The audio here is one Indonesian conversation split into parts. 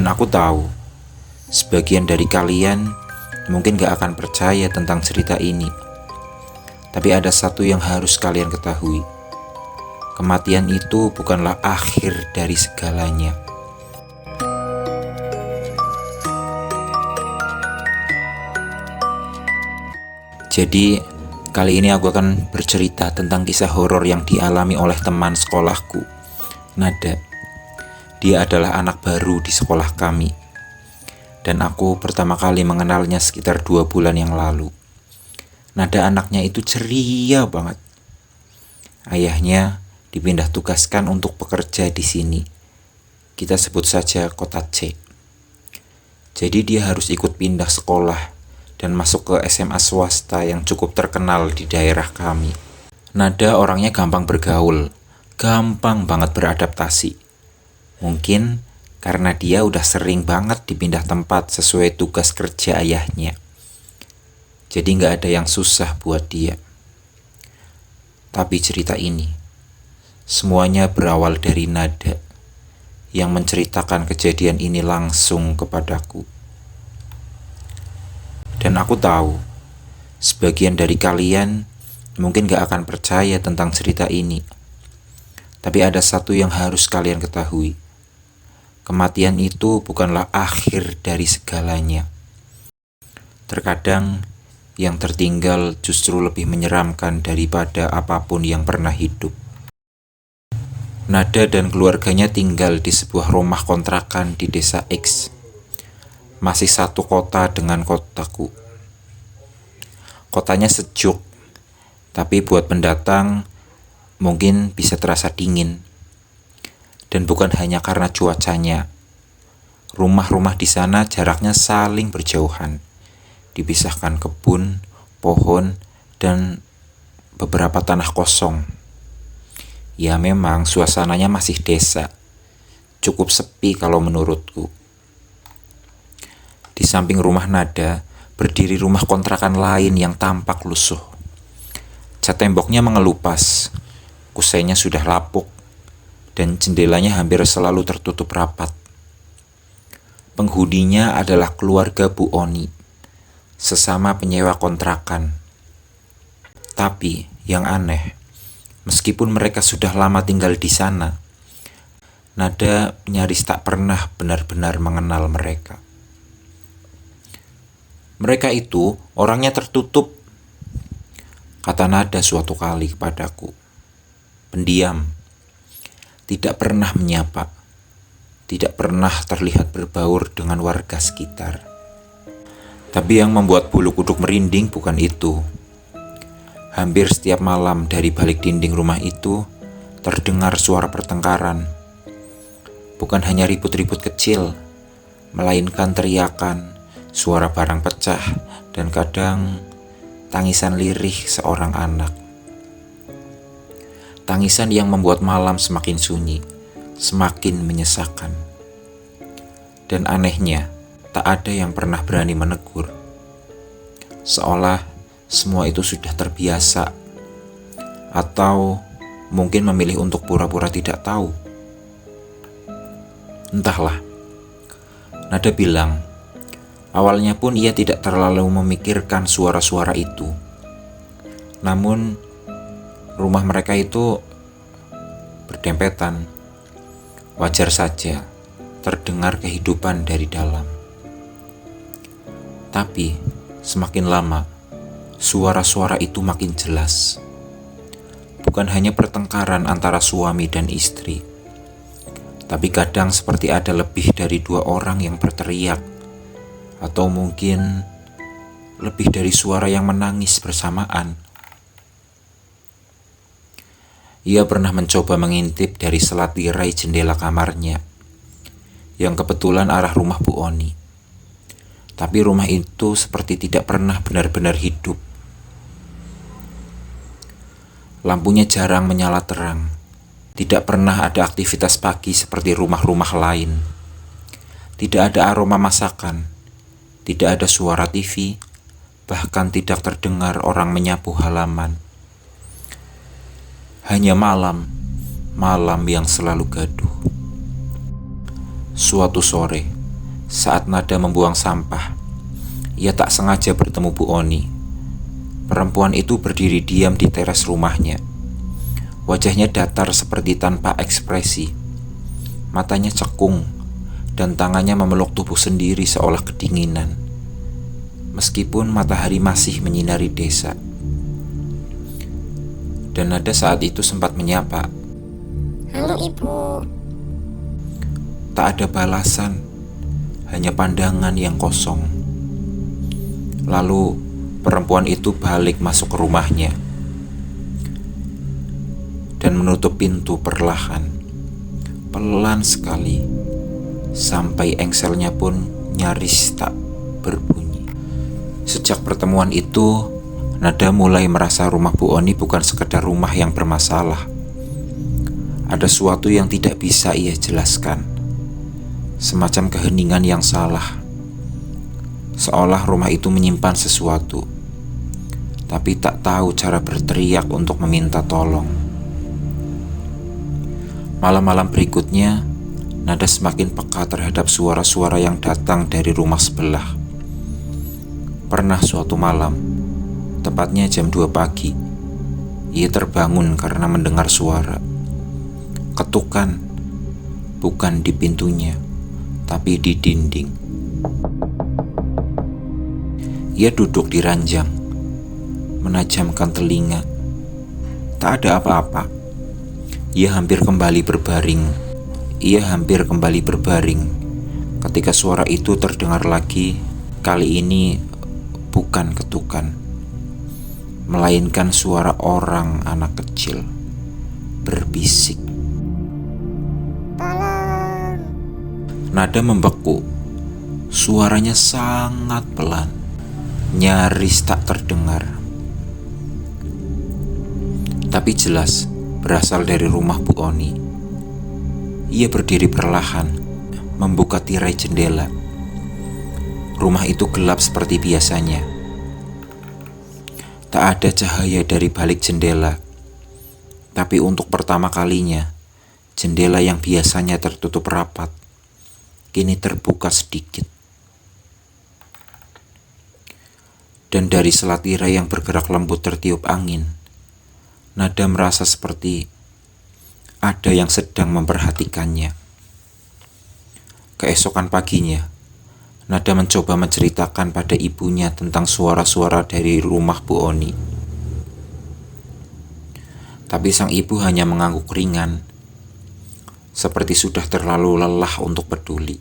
Dan aku tahu, sebagian dari kalian mungkin gak akan percaya tentang cerita ini. Tapi ada satu yang harus kalian ketahui. Kematian itu bukanlah akhir dari segalanya. Jadi, kali ini aku akan bercerita tentang kisah horor yang dialami oleh teman sekolahku, Nada. Dia adalah anak baru di sekolah kami. Dan aku pertama kali mengenalnya sekitar 2 bulan yang lalu. Nada anaknya itu ceria banget. Ayahnya dipindah tugaskan untuk bekerja di sini. Kita sebut saja kota C. Jadi dia harus ikut pindah sekolah dan masuk ke SMA swasta yang cukup terkenal di daerah kami. Nada orangnya gampang bergaul, gampang banget beradaptasi. Mungkin karena dia udah sering banget dipindah tempat sesuai tugas kerja ayahnya. Jadi gak ada yang susah buat dia. Tapi cerita ini, semuanya berawal dari Nada yang menceritakan kejadian ini langsung kepadaku. Dan aku tahu, sebagian dari kalian mungkin gak akan percaya tentang cerita ini. Tapi ada satu yang harus kalian ketahui. Kematian itu bukanlah akhir dari segalanya. Terkadang yang tertinggal justru lebih menyeramkan daripada apapun yang pernah hidup. Nada dan keluarganya tinggal di sebuah rumah kontrakan di desa X. Masih satu kota dengan kotaku. Kotanya sejuk, tapi buat pendatang mungkin bisa terasa dingin. Dan bukan hanya karena cuacanya. Rumah-rumah di sana jaraknya saling berjauhan. Dipisahkan kebun, pohon, dan beberapa tanah kosong. Ya memang suasananya masih desa. Cukup sepi kalau menurutku. Di samping rumah Nada, berdiri rumah kontrakan lain yang tampak lusuh. Cat temboknya mengelupas, kusainya sudah lapuk, dan jendelanya hampir selalu tertutup rapat. Penghuninya adalah keluarga Bu Oni, sesama penyewa kontrakan. Tapi yang aneh, meskipun mereka sudah lama tinggal di sana, Nada nyaris tak pernah benar-benar mengenal mereka. Mereka itu orangnya tertutup, kata Nada suatu kali kepadaku. Pendiam, tidak pernah menyapa, tidak pernah terlihat berbaur dengan warga sekitar. Tapi yang membuat bulu kuduk merinding bukan itu. Hampir setiap malam dari balik dinding rumah itu terdengar suara pertengkaran. Bukan hanya ribut-ribut kecil, melainkan teriakan, suara barang pecah, dan kadang tangisan lirih seorang anak. Tangisan yang membuat malam semakin sunyi, semakin menyesakan. Dan anehnya, tak ada yang pernah berani menegur. Seolah semua itu sudah terbiasa, atau mungkin memilih untuk pura-pura tidak tahu. Entahlah. Nada bilang, awalnya pun ia tidak terlalu memikirkan suara-suara itu. Namun, rumah mereka itu berdempetan. Wajar saja terdengar kehidupan dari dalam. Tapi, semakin lama, suara-suara itu makin jelas. Bukan hanya pertengkaran antara suami dan istri, tapi kadang seperti ada lebih dari 2 orang yang berteriak, atau mungkin lebih dari suara yang menangis bersamaan. Ia pernah mencoba mengintip dari selat tirai jendela kamarnya, yang kebetulan arah rumah Bu Oni. Tapi rumah itu seperti tidak pernah benar-benar hidup. Lampunya jarang menyala terang. Tidak pernah ada aktivitas pagi seperti rumah-rumah lain. Tidak ada aroma masakan. Tidak ada suara TV. Bahkan tidak terdengar orang menyapu halaman. Hanya malam yang selalu gaduh. Suatu sore, Saat Nada membuang sampah, ia tak sengaja bertemu Bu Oni. Perempuan itu berdiri diam di teras rumahnya. Wajahnya datar seperti tanpa ekspresi. Matanya cekung dan tangannya memeluk tubuh sendiri seolah kedinginan. Meskipun matahari masih menyinari desa. Dan Nada saat itu sempat menyapa. "Halo Ibu." Tak ada balasan, hanya pandangan yang kosong. Lalu perempuan itu balik masuk ke rumahnya dan menutup pintu perlahan, pelan sekali, sampai engselnya pun nyaris tak berbunyi. Sejak pertemuan itu, Nada mulai merasa rumah Bu Oni bukan sekedar rumah yang bermasalah. Ada sesuatu yang tidak bisa ia jelaskan, semacam keheningan yang salah. Seolah rumah itu menyimpan sesuatu, tapi tak tahu cara berteriak untuk meminta tolong. Malam-malam berikutnya, Nada semakin peka terhadap suara-suara yang datang dari rumah sebelah. Pernah suatu malam, tepatnya jam 2 pagi, ia terbangun karena mendengar suara. Ketukan, bukan di pintunya, tapi di dinding. Ia duduk di ranjang, menajamkan telinga. Tak ada apa-apa. Ia hampir kembali berbaring ketika suara itu terdengar lagi. Kali ini bukan ketukan, melainkan suara orang anak kecil berbisik. "Tolong." Nada membeku. Suaranya sangat pelan, nyaris tak terdengar. Tapi jelas berasal dari rumah Bu Oni. Ia berdiri perlahan, membuka tirai jendela. Rumah itu gelap seperti biasanya. Tak ada cahaya dari balik jendela. Tapi untuk pertama kalinya, jendela yang biasanya tertutup rapat, kini terbuka sedikit. Dan dari sela tirai yang bergerak lembut tertiup angin, Nada merasa seperti ada yang sedang memperhatikannya. Keesokan paginya, Nada mencoba menceritakan pada ibunya tentang suara-suara dari rumah Bu Oni. Tapi sang ibu hanya mengangguk ringan, seperti sudah terlalu lelah untuk peduli.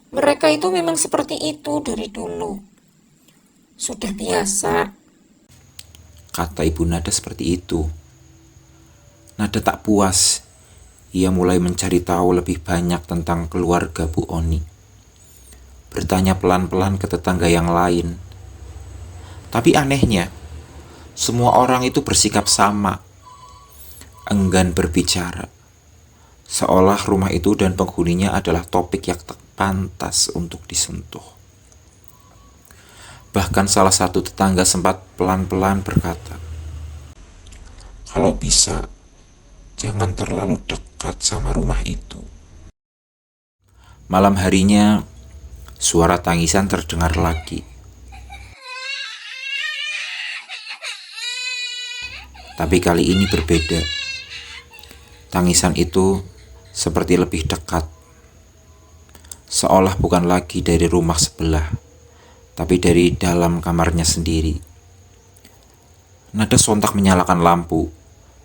"Mereka itu memang seperti itu dari dulu. Sudah biasa." Kata ibu Nada seperti itu. Nada tak puas. Ia mulai mencari tahu lebih banyak tentang keluarga Bu Oni. Bertanya pelan-pelan ke tetangga yang lain. Tapi anehnya, semua orang itu bersikap sama, enggan berbicara, seolah rumah itu dan penghuninya adalah topik yang tak pantas untuk disentuh. Bahkan salah satu tetangga sempat pelan-pelan berkata, "Kalau bisa, jangan terlalu dekat sama rumah itu." Malam harinya, suara tangisan terdengar lagi. Tapi kali ini berbeda. Tangisan itu seperti lebih dekat. Seolah bukan lagi dari rumah sebelah, tapi dari dalam kamarnya sendiri. Nada sontak menyalakan lampu.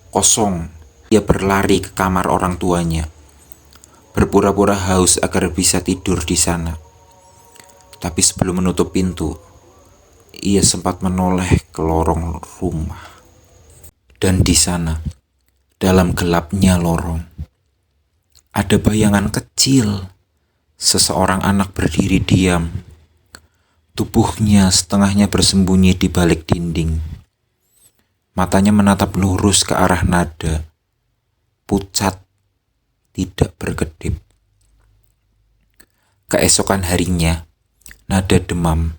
Kosong. Ia berlari ke kamar orang tuanya, berpura-pura haus agar bisa tidur di sana. Tapi sebelum menutup pintu, ia sempat menoleh ke lorong rumah. Dan di sana, dalam gelapnya lorong, ada bayangan kecil. Seseorang anak berdiri diam. Tubuhnya setengahnya bersembunyi di balik dinding. Matanya menatap lurus ke arah Nada. Pucat, tidak berkedip. Keesokan harinya, Nada demam.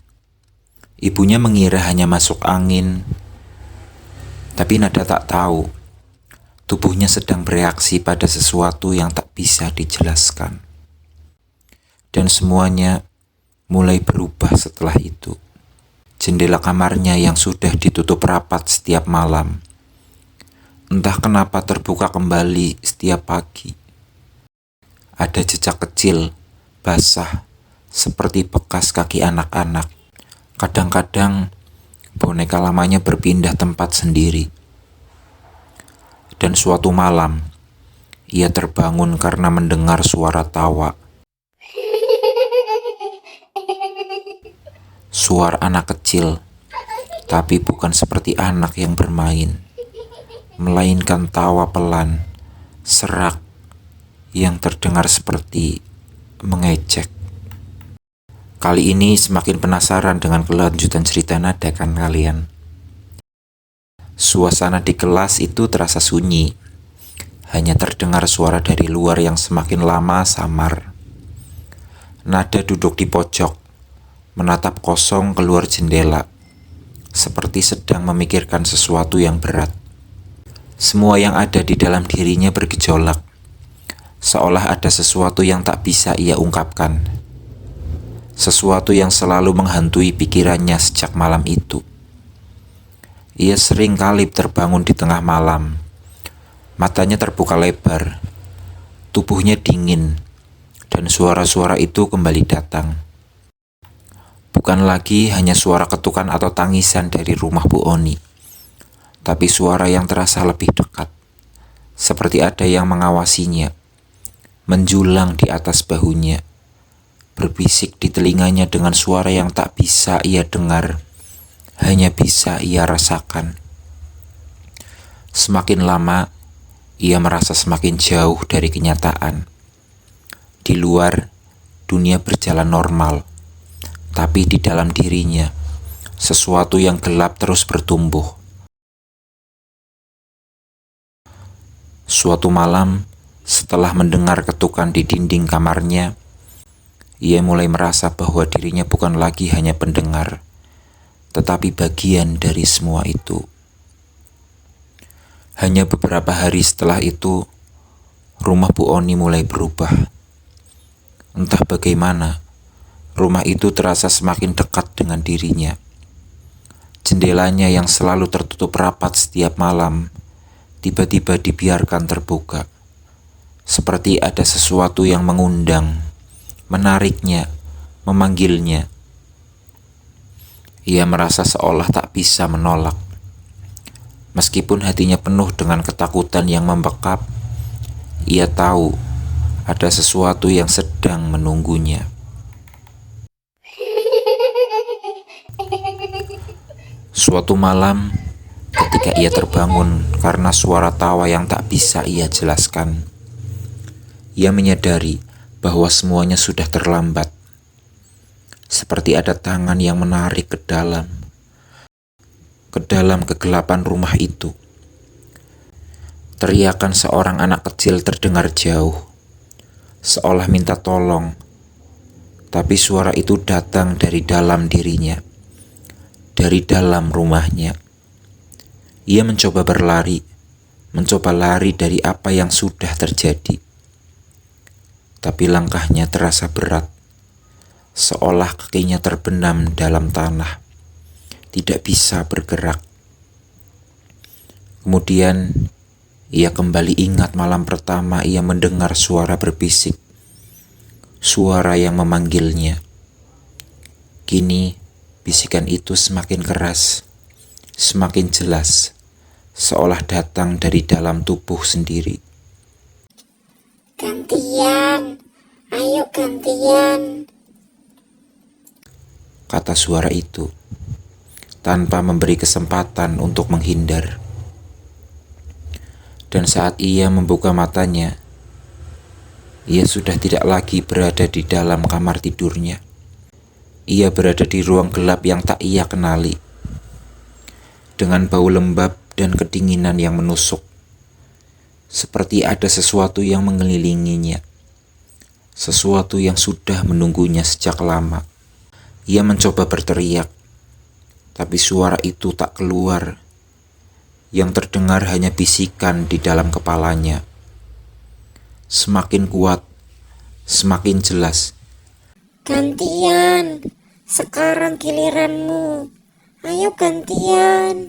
Ibunya mengira hanya masuk angin, tapi Nada tak tahu. Tubuhnya sedang bereaksi pada sesuatu yang tak bisa dijelaskan. Dan semuanya mulai berubah setelah itu. Jendela kamarnya yang sudah ditutup rapat setiap malam, entah kenapa terbuka kembali setiap pagi. Ada jejak kecil, basah, seperti bekas kaki anak-anak. Kadang-kadang boneka lamanya berpindah tempat sendiri. Dan suatu malam, ia terbangun karena mendengar suara tawa. Suara anak kecil, tapi bukan seperti anak yang bermain, melainkan tawa pelan, serak, yang terdengar seperti mengejek. Kali ini semakin penasaran dengan kelanjutan cerita nada kan kalian? Suasana di kelas itu terasa sunyi, hanya terdengar suara dari luar yang semakin lama samar. Nada duduk di pojok, menatap kosong keluar jendela, seperti sedang memikirkan sesuatu yang berat. Semua yang ada di dalam dirinya bergejolak, seolah ada sesuatu yang tak bisa ia ungkapkan. Sesuatu yang selalu menghantui pikirannya sejak malam itu. Ia sering kali terbangun di tengah malam. Matanya terbuka lebar, tubuhnya dingin, dan suara-suara itu kembali datang. Bukan lagi hanya suara ketukan atau tangisan dari rumah Bu Oni, tapi suara yang terasa lebih dekat, seperti ada yang mengawasinya, menjulang di atas bahunya, berbisik di telinganya dengan suara yang tak bisa ia dengar, hanya bisa ia rasakan. Semakin lama, ia merasa semakin jauh dari kenyataan. Di luar, dunia berjalan normal. Tapi di dalam dirinya, sesuatu yang gelap terus bertumbuh. Suatu malam, setelah mendengar ketukan di dinding kamarnya, ia mulai merasa bahwa dirinya bukan lagi hanya pendengar, tetapi bagian dari semua itu. Hanya beberapa hari setelah itu, rumah Bu Oni mulai berubah. Entah bagaimana, rumah itu terasa semakin dekat dengan dirinya. Jendelanya yang selalu tertutup rapat setiap malam, tiba-tiba dibiarkan terbuka. Seperti ada sesuatu yang mengundang, menariknya, memanggilnya. Ia merasa seolah tak bisa menolak. Meskipun hatinya penuh dengan ketakutan yang membekap, ia tahu ada sesuatu yang sedang menunggunya. Suatu malam, ketika ia terbangun karena suara tawa yang tak bisa ia jelaskan, ia menyadari bahwa semuanya sudah terlambat. Seperti ada tangan yang menarik ke dalam kegelapan rumah itu. Teriakan seorang anak kecil terdengar jauh, seolah minta tolong, tapi suara itu datang dari dalam dirinya. Dari dalam rumahnya. Ia mencoba berlari, mencoba lari dari apa yang sudah terjadi. Tapi langkahnya terasa berat, seolah kakinya terbenam dalam tanah, tidak bisa bergerak. Kemudian, ia kembali ingat malam pertama ia mendengar suara berbisik, suara yang memanggilnya. Kini, bisikan itu semakin keras, semakin jelas, seolah datang dari dalam tubuh sendiri. Gantian, ayo gantian, Kata suara itu, tanpa memberi kesempatan untuk menghindar. Dan saat ia membuka matanya, ia sudah tidak lagi berada di dalam kamar tidurnya. Ia berada di ruang gelap yang tak ia kenali, dengan bau lembab dan kedinginan yang menusuk, seperti ada sesuatu yang mengelilinginya, sesuatu yang sudah menunggunya sejak lama. Ia mencoba berteriak, tapi suara itu tak keluar. Yang terdengar hanya bisikan di dalam kepalanya. Semakin kuat, semakin jelas, Gantian, sekarang giliranmu. Ayo gantian.